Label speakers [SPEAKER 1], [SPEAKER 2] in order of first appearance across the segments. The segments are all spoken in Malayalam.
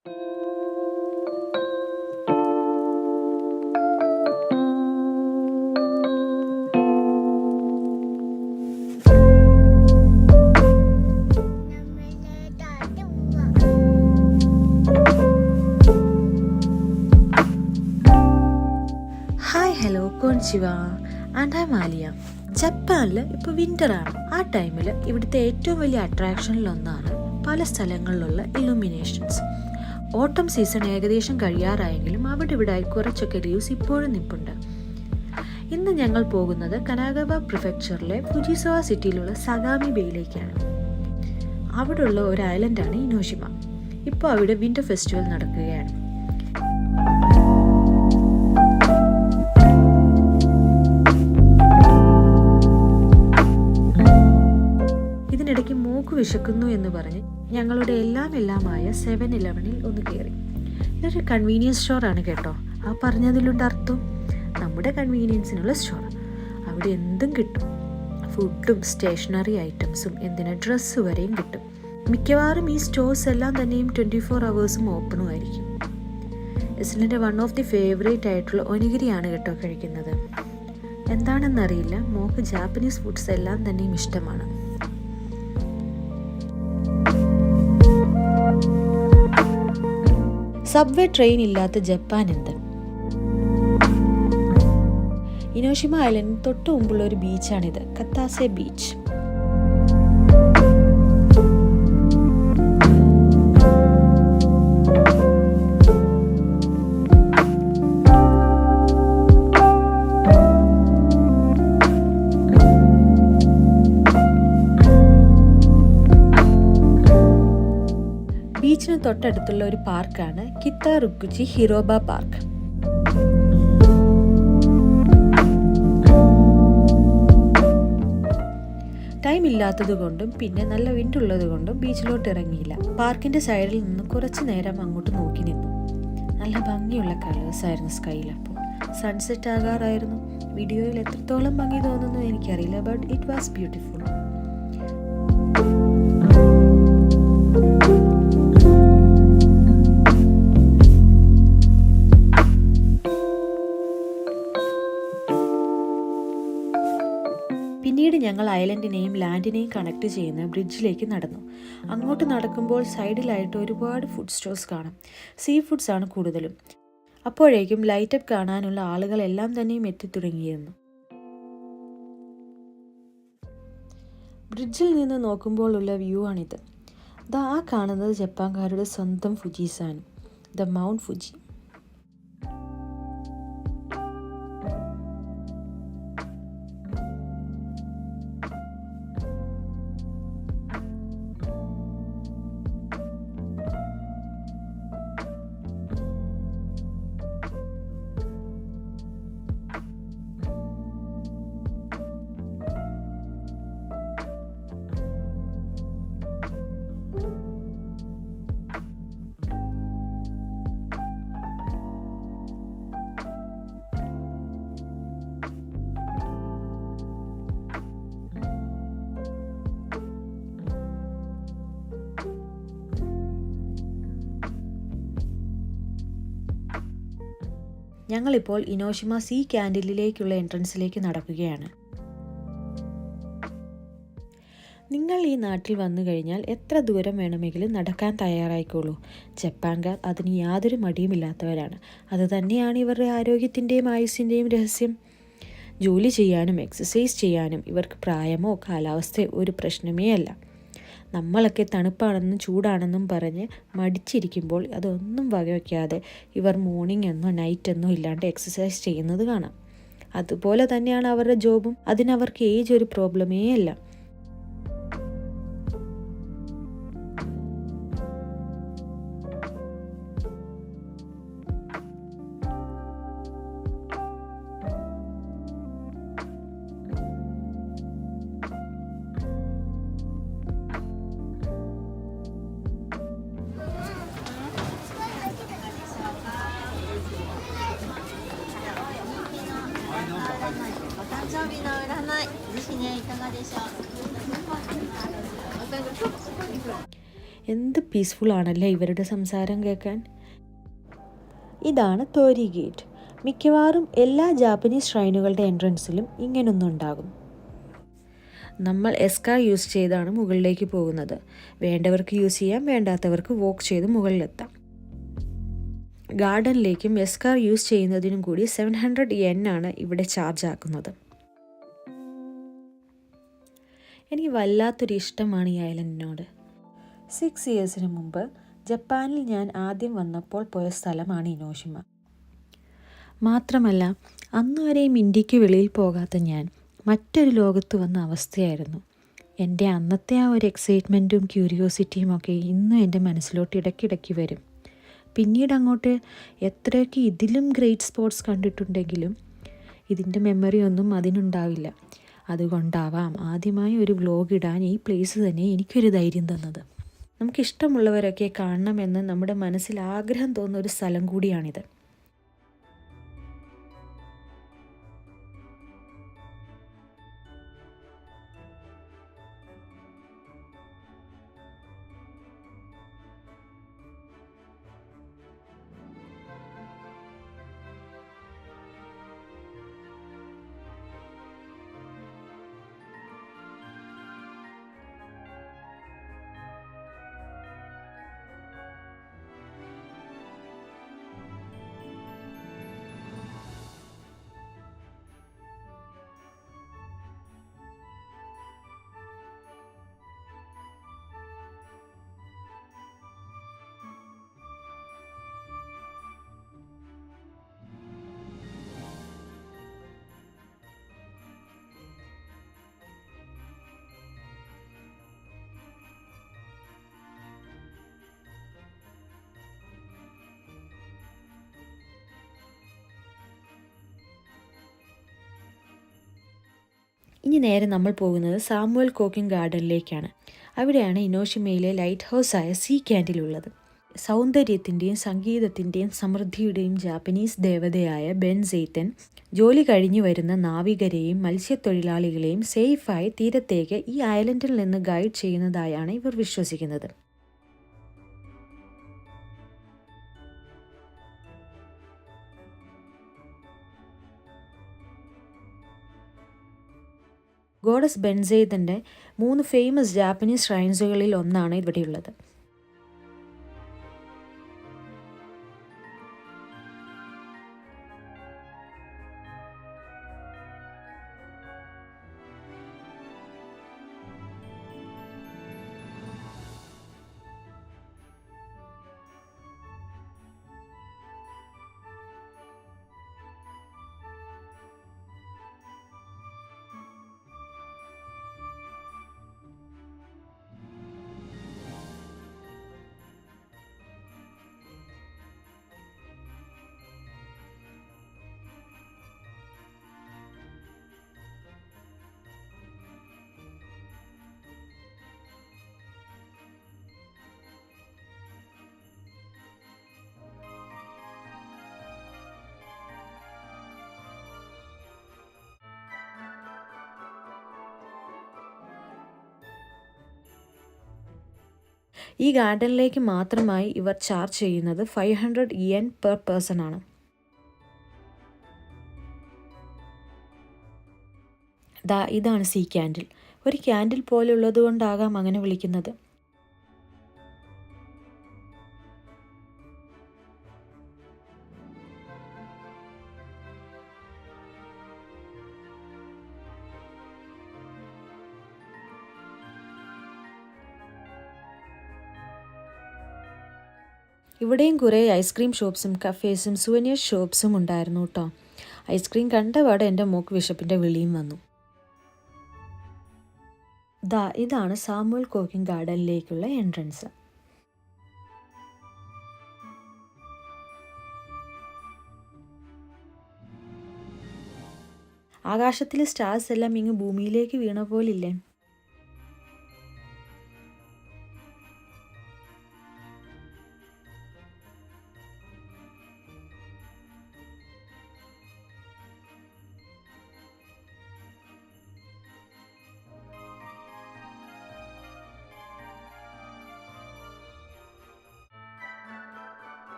[SPEAKER 1] ഹായ് ഹലോ കോൺചിവ ആൻഡ് ഐ മാലിയ. ജപ്പാനിൽ ഇപ്പോൾ വിൻ്ററാണ്. ആ ടൈമിൽ ഇവിടുത്തെ ഏറ്റവും വലിയ അട്രാക്ഷനിലൊന്നാണ് പല സ്ഥലങ്ങളിലുള്ള ഇലുമിനേഷൻസ്. ഓട്ടം സീസൺ ഏകദേശം കഴിയാറായെങ്കിലും അവിടെ ഇവിടെയായി കുറച്ചൊക്കെ ലീവ്സ് ഇപ്പോഴും നിൽപ്പുണ്ട്. ഇന്ന് ഞങ്ങൾ പോകുന്നത് കനാഗവ പ്രിഫെക്ചറിലെ ഫുജിസവ സിറ്റിയിലുള്ള സഗാമി ബേയിലേക്കാണ്. അവിടെയുള്ള ഒരു ഐലൻഡാണ് ഇനോഷിമ. ഇപ്പോൾ അവിടെ വിൻ്റർ ഫെസ്റ്റിവൽ നടക്കുകയാണ്. ഇതിനിടയ്ക്ക് മൂക്ക് വിശക്കുന്നു എന്ന് പറഞ്ഞ് ഞങ്ങളുടെ എല്ലാമായ 7-Eleven ഒന്ന് കയറി. ഇതൊരു കൺവീനിയൻസ് സ്റ്റോറാണ് കേട്ടോ. ആ പറഞ്ഞതിലുണ്ട് അർത്ഥം. നമ്മുടെ കൺവീനിയൻസിനുള്ള സ്റ്റോർ. അവിടെ എന്തും കിട്ടും. ഫുഡും സ്റ്റേഷനറി ഐറ്റംസും എന്തിനാ ഡ്രസ്സ് വരെയും കിട്ടും. മിക്കവാറും ഈ സ്റ്റോഴ്സ് എല്ലാം തന്നെയും 24 hours ഓപ്പണും ആയിരിക്കും. ഇസ്ലിൻ്റെ വൺ ഓഫ് ദി ഫേവറേറ്റ് ആയിട്ടുള്ള ഒനിഗിരിയാണ് കേട്ടോ കഴിക്കുന്നത്. എന്താണെന്നറിയില്ല, മോക്ക് ജാപ്പനീസ് ഫുഡ്സ് എല്ലാം തന്നെയും ഇഷ്ടമാണ്. സബ്വേ ട്രെയിൻ ഇല്ലാത്ത ജപ്പാൻ എന്ത്? ഇനോഷിമ ഐലൻഡിന് തൊട്ട് മുമ്പുള്ള ഒരു ബീച്ചാണിത്, കത്താസെ ബീച്ച്. ബീച്ചിന് തൊട്ടടുത്തുള്ള ഒരു പാർക്കാണ് കിത്താറുക്കുച്ചി ഹിരോബ പാർക്ക്. ടൈം ഇല്ലാത്തത് കൊണ്ടും പിന്നെ നല്ല വിൻഡുള്ളത് കൊണ്ടും ബീച്ചിലോട്ട് ഇറങ്ങിയില്ല. പാർക്കിന്റെ സൈഡിൽ നിന്ന് കുറച്ചു നേരം അങ്ങോട്ട് നോക്കി നിന്നു. നല്ല ഭംഗിയുള്ള കളേഴ്സ് ആയിരുന്നു സ്കൈയിൽ. അപ്പോൾ സൺസെറ്റ് ആകാറായിരുന്നു. വീഡിയോയിൽ എത്രത്തോളം ഭംഗി തോന്നുന്നു എനിക്കറിയില്ല, ബട്ട് ഇറ്റ് വാസ് ബ്യൂട്ടിഫുൾ. പിന്നീട് ഞങ്ങൾ ഐലൻഡിനെയും ലാൻഡിനെയും കണക്ട് ചെയ്യുന്ന ബ്രിഡ്ജിലേക്ക് നടന്നു. അങ്ങോട്ട് നടക്കുമ്പോൾ സൈഡിലായിട്ട് ഒരുപാട് ഫുഡ് സ്റ്റോഴ്സ് കാണാം. സീ ഫുഡ്സ് ആണ് കൂടുതലും. അപ്പോഴേക്കും ലൈറ്റപ്പ് കാണാനുള്ള ആളുകളെല്ലാം തന്നെയും എത്തിത്തുടങ്ങിയിരുന്നു. ബ്രിഡ്ജിൽ നിന്ന് നോക്കുമ്പോൾ ഉള്ള വ്യൂ ആണിത്. ആ കാണുന്നത് ജപ്പാൻകാരുടെ സ്വന്തം ഫുജിസാണ്, ദ മൗണ്ട് ഫുജി. ഞങ്ങളിപ്പോൾ ഇനോഷിമ സീ ക്യാൻഡിലേക്കുള്ള എൻട്രൻസിലേക്ക് നടക്കുകയാണ്. നിങ്ങൾ ഈ നാട്ടിൽ വന്നു കഴിഞ്ഞാൽ എത്ര ദൂരം വേണമെങ്കിലും നടക്കാൻ തയ്യാറായിക്കോളൂ. ജപ്പാൻകാർ അതിന് യാതൊരു മടിയുമില്ലാത്തവരാണ്. അതുതന്നെയാണ് ഇവരുടെ ആരോഗ്യത്തിൻ്റെയും ആയുസ്സിൻ്റെയും രഹസ്യം. ജോലി ചെയ്യാനും എക്സസൈസ് ചെയ്യാനും ഇവർക്ക് പ്രായമോ കാലാവസ്ഥയോ ഒരു പ്രശ്നമേ അല്ല. നമ്മളൊക്കെ തണുപ്പാണെന്നും ചൂടാണെന്നും പറഞ്ഞ് മടിച്ചിരിക്കുമ്പോൾ അതൊന്നും വകവയ്ക്കാതെ ഇവർ മോർണിംഗ് എന്നോ നൈറ്റ് എന്നോ ഇല്ലാണ്ട് എക്സസൈസ് ചെയ്യുന്നത് കാണാം. അതുപോലെ തന്നെയാണ് അവരുടെ ജോബും. അതിനവർക്ക് ഏജ് ഒരു പ്രോബ്ലമേ അല്ല. എന്ത് പീസ്ഫുൾ ആണല്ലേ ഇവരുടെ സംസാരം കേൾക്കാൻ. ഇതാണ് തോരി ഗേറ്റ്. മിക്കവാറും എല്ലാ ജാപ്പനീസ് ഷ്രൈനുകളുടെ എൻട്രൻസിലും ഇങ്ങനൊന്നുണ്ടാകും. നമ്മൾ എസ്കാർ യൂസ് ചെയ്താണ് മുകളിലേക്ക് പോകുന്നത്. വേണ്ടവർക്ക് യൂസ് ചെയ്യാം, വേണ്ടാത്തവർക്ക് വോക്ക് ചെയ്ത് മുകളിലെത്താം. ഗാർഡനിലേക്കും എസ്കാർ യൂസ് ചെയ്യുന്നതിനും കൂടി 700 yen ആണ് ഇവിടെ ചാർജ് ആക്കുന്നത്. എനിക്ക് വല്ലാത്തൊരു ഇഷ്ടമാണ് ഈ ഐലൻഡിനോട്. 6 ഇയേഴ്സിന് മുമ്പ് ജപ്പാനിൽ ഞാൻ ആദ്യം വന്നപ്പോൾ പോയ സ്ഥലമാണ് ഇനോഷിമ. മാത്രമല്ല അന്നുവരെയും ഇന്ത്യക്ക് വെളിയിൽ പോകാത്ത ഞാൻ മറ്റൊരു ലോകത്ത് വന്ന അവസ്ഥയായിരുന്നു. എൻ്റെ അന്നത്തെ ആ ഒരു എക്സൈറ്റ്മെൻറ്റും ക്യൂരിയോസിറ്റിയും ഒക്കെ ഇന്നും എൻ്റെ മനസ്സിലോട്ട് ഇടയ്ക്കിടയ്ക്ക് വരും. പിന്നീട് അങ്ങോട്ട് എത്രയൊക്കെ ഇതിലും ഗ്രേറ്റ് സ്പോട്സ് കണ്ടിട്ടുണ്ടെങ്കിലും ഇതിൻ്റെ മെമ്മറി ഒന്നും അതിനുണ്ടാവില്ല. അതുകൊണ്ടാവാം ആദ്യമായി ഒരു വ്ലോഗ് ഇടാൻ ഈ പ്ലേസ് തന്നെ എനിക്കൊരു ധൈര്യം തന്നത്. നമുക്കിഷ്ടമുള്ളവരൊക്കെ കാണണമെന്ന് നമ്മുടെ മനസ്സിൽ ആഗ്രഹം തോന്നുന്ന ഒരു സ്ഥലം കൂടിയാണിത്. ഇനി നേരെ നമ്മൾ പോകുന്നത് സാമുവൽ കോക്കിംഗ് ഗാർഡനിലേക്കാണ്. അവിടെയാണ് ഇനോഷിമയിലെ ലൈറ്റ് ഹൗസായ സീ ക്യാൻഡിൽ ഉള്ളത്. സൗന്ദര്യത്തിൻ്റെയും സംഗീതത്തിൻ്റെയും സമൃദ്ധിയുടെയും ജാപ്പനീസ് ദേവതയായ ബെൻസെയ്തൻ ജോലി കഴിഞ്ഞു വരുന്ന നാവികരെയും മത്സ്യത്തൊഴിലാളികളെയും സേഫായി തീരത്തേക്ക് ഈ ഐലൻഡിൽ നിന്ന് ഗൈഡ് ചെയ്യുന്നതായാണ് ഇവർ വിശ്വസിക്കുന്നത്. ഗോഡസ് ബെൻസെയ്തൻ്റെ 3 ഫേമസ് ജാപ്പനീസ് ഷ്രൈൻസുകളിൽ ഒന്നാണ് ഇവിടെയുള്ളത്. ഈ ഗാർഡനിലേക്ക് മാത്രമായി ഇവർ ചാർജ് ചെയ്യുന്നത് 500 yen പെർ പേഴ്സൺ ആണ്. ഇതാണ് സീ ക്യാൻഡിൽ. ഒരു ക്യാൻഡിൽ പോലുള്ളത് കൊണ്ടാകാം അങ്ങനെ വിളിക്കുന്നത്. ഇവിടെയും കുറേ ഐസ്ക്രീം ഷോപ്സും കഫേസും സുവനീർ ഷോപ്സും ഉണ്ടായിരുന്നു കേട്ടോ. ഐസ്ക്രീം കണ്ടപാടെ എൻ്റെ മൂക്ക് വിശപ്പിൻ്റെ വിളിയും വന്നു. ഇതാണ് സാമുവൽ കോക്കിംഗ് ഗാർഡനിലേക്കുള്ള എൻട്രൻസ്. ആകാശത്തിലെ സ്റ്റാർസ് എല്ലാം ഇങ്ങ് ഭൂമിയിലേക്ക് വീണ പോലില്ലേ.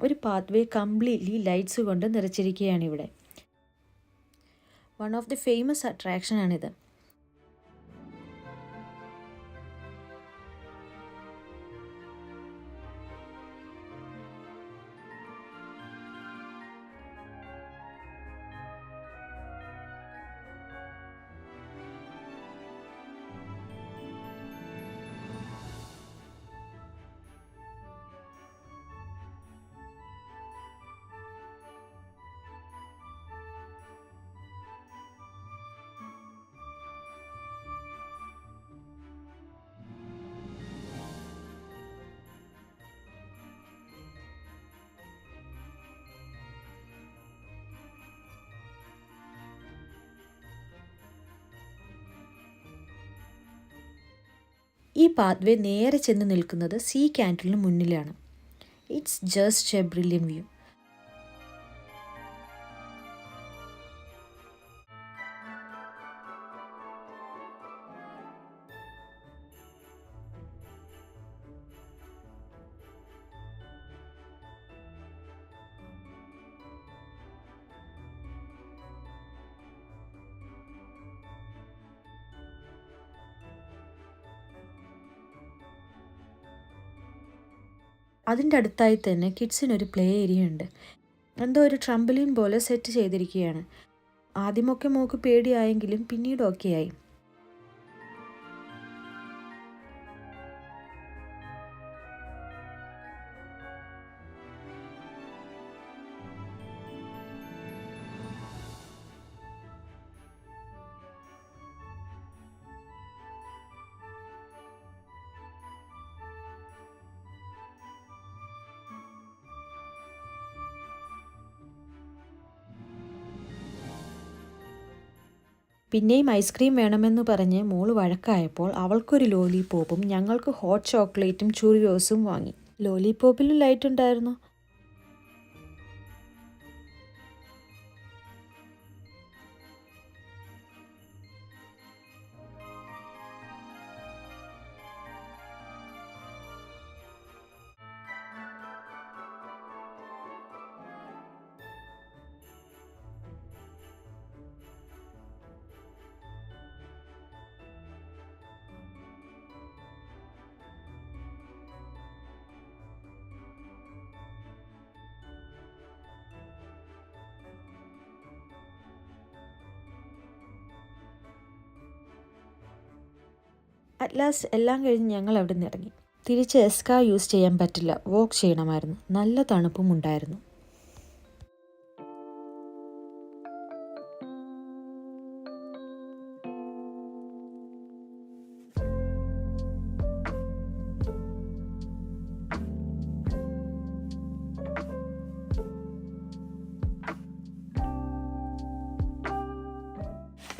[SPEAKER 1] ഒരു പാത്വേ കംപ്ലീറ്റ്ലി ലൈറ്റ്സ് കൊണ്ട് നിറച്ചിരിക്കുകയാണ് ഇവിടെ. വൺ ഓഫ് ദി ഫേമസ് അട്രാക്ഷനാണിത്. ഈ പാത്വേ നേരെ ചെന്ന് നിൽക്കുന്നത് സീ ക്യാൻറ്റലിന് മുന്നിലാണ്. It's just a brilliant view. അതിൻ്റെ അടുത്തായി തന്നെ കിഡ്സിനൊരു പ്ലേ ഏരിയ ഉണ്ട്. എന്തോ ഒരു ട്രംബലിൻ പോലെ സെറ്റ് ചെയ്തിരിക്കുകയാണ്. ആദ്യമൊക്കെ മോൾക്ക് പേടിയായെങ്കിലും പിന്നീട് ഓക്കെ ആയി. പിന്നെയും ഐസ്ക്രീം വേണമെന്ന് പറഞ്ഞ് മോള് വഴക്കായപ്പോൾ അവൾക്കൊരു ലോലിപോപ്പും ഞങ്ങൾക്ക് ഹോട്ട് ചോക്ലേറ്റും ചുരിയോസും വാങ്ങി. ലോലിപോപ്പിലും ലൈറ്റ് ഉണ്ടായിരുന്നു. അറ്റ് ലാസ്റ്റ് എല്ലാം കഴിഞ്ഞ് ഞങ്ങൾ അവിടെ നിന്ന് ഇറങ്ങി. തിരിച്ച് എസ്കാ യൂസ് ചെയ്യാൻ പറ്റില്ല, വോക്ക് ചെയ്യണമായിരുന്നു. നല്ല തണുപ്പും ഉണ്ടായിരുന്നു.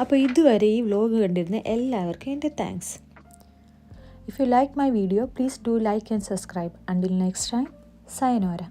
[SPEAKER 1] അപ്പോൾ ഇതുവരെ ഈ വ്ലോഗ് കണ്ടിരുന്ന എല്ലാവർക്കും എൻ്റെ thanks. If you like my video, please do like and subscribe. Until next time, sayonara.